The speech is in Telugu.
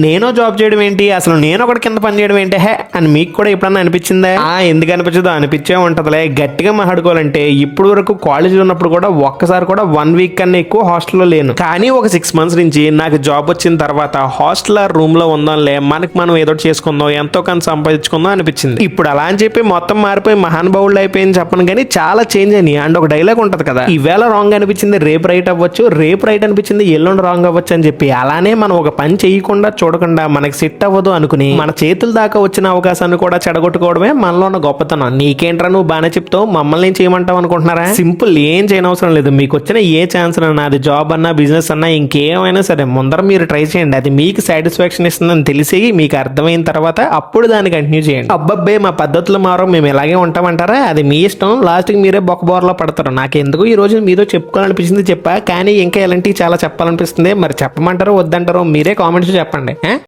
నేను జాబ్ చేయడం ఏంటి, అసలు నేను ఒకటి కింద పని చేయడం ఏంటి హే అని మీకు కూడా ఎప్పుడన్నా అనిపించిందా? ఎందుకు అనిపించదో, అనిపించే ఉంటదిలే. గట్టిగా మాట్లాడుకోవాలంటే ఇప్పుడు వరకు కాలేజీలో ఉన్నప్పుడు కూడా ఒక్కసారి కూడా 1 వీక్ కన్నా ఎక్కువ హాస్టల్లో లేను. కానీ ఒక 6 months నుంచి నాకు జాబ్ వచ్చిన తర్వాత హాస్టల్ రూమ్ లో ఉందాంలే, మనకి మనం ఏదో చేసుకుందాం, ఎంతో కొంత సంపాదించుకుందాం అనిపించింది. ఇప్పుడు అలా అని చెప్పి మొత్తం మారిపోయి మహానుభావుళ్ళు అయిపోయింది చెప్పను, కానీ చాలా చేంజ్ అయినాయి. అండ్ ఒక డైలాగ్ ఉంటది కదా, ఈవేళ రాంగ్ అనిపించింది రేపు రైట్ అవ్వచ్చు, రేపు రైట్ అనిపించింది ఎల్లుండి రాంగ్ అవ్వచ్చు అని చెప్పి. అలానే మనం ఒక పని చేయకుండా చూడకుండా మనకి సెట్ అవ్వదు అనుకుని మన చేతుల దాకా వచ్చిన అవకాశాన్ని కూడా చెడగొట్టుకోవడమే మనలో ఉన్న గొప్పతనం. నీకేంట్రా నువ్వు బాగానే చెప్తావు, మమ్మల్ని ఏం చేయమంటావు అనుకుంటున్నారా? సింపుల్, ఏం చేయనవసరం లేదు. మీకు వచ్చిన ఏ ఛాన్స్ అన్నా, అది జాబ్ అన్నా, బిజినెస్ అన్నా, ఇంకేమైనా సరే ముందర మీరు ట్రై చేయండి. అది మీకు సాటిస్ఫాక్షన్ ఇస్తుందని తెలిసి మీకు అర్థమైన తర్వాత అప్పుడు దాన్ని కంటిన్యూ చేయండి. అబ్బబ్బే మా పద్ధతులు మారో, మేము ఇలాగే ఉంటామంటారా? అది మీ ఇష్టం. లాస్ట్కి మీరే బొక్కబోర్లో పడతారు. నాకెందుకు ఈ రోజు మీతో చెప్పుకోవాలనిపించింది చెప్పా, కానీ ఇంకా ఇలాంటివి చాలా చెప్పాలనిపిస్తుంది. మరి చెప్పమంటారో వద్దంటారో మీరే కామెంట్స్ చెప్పండి.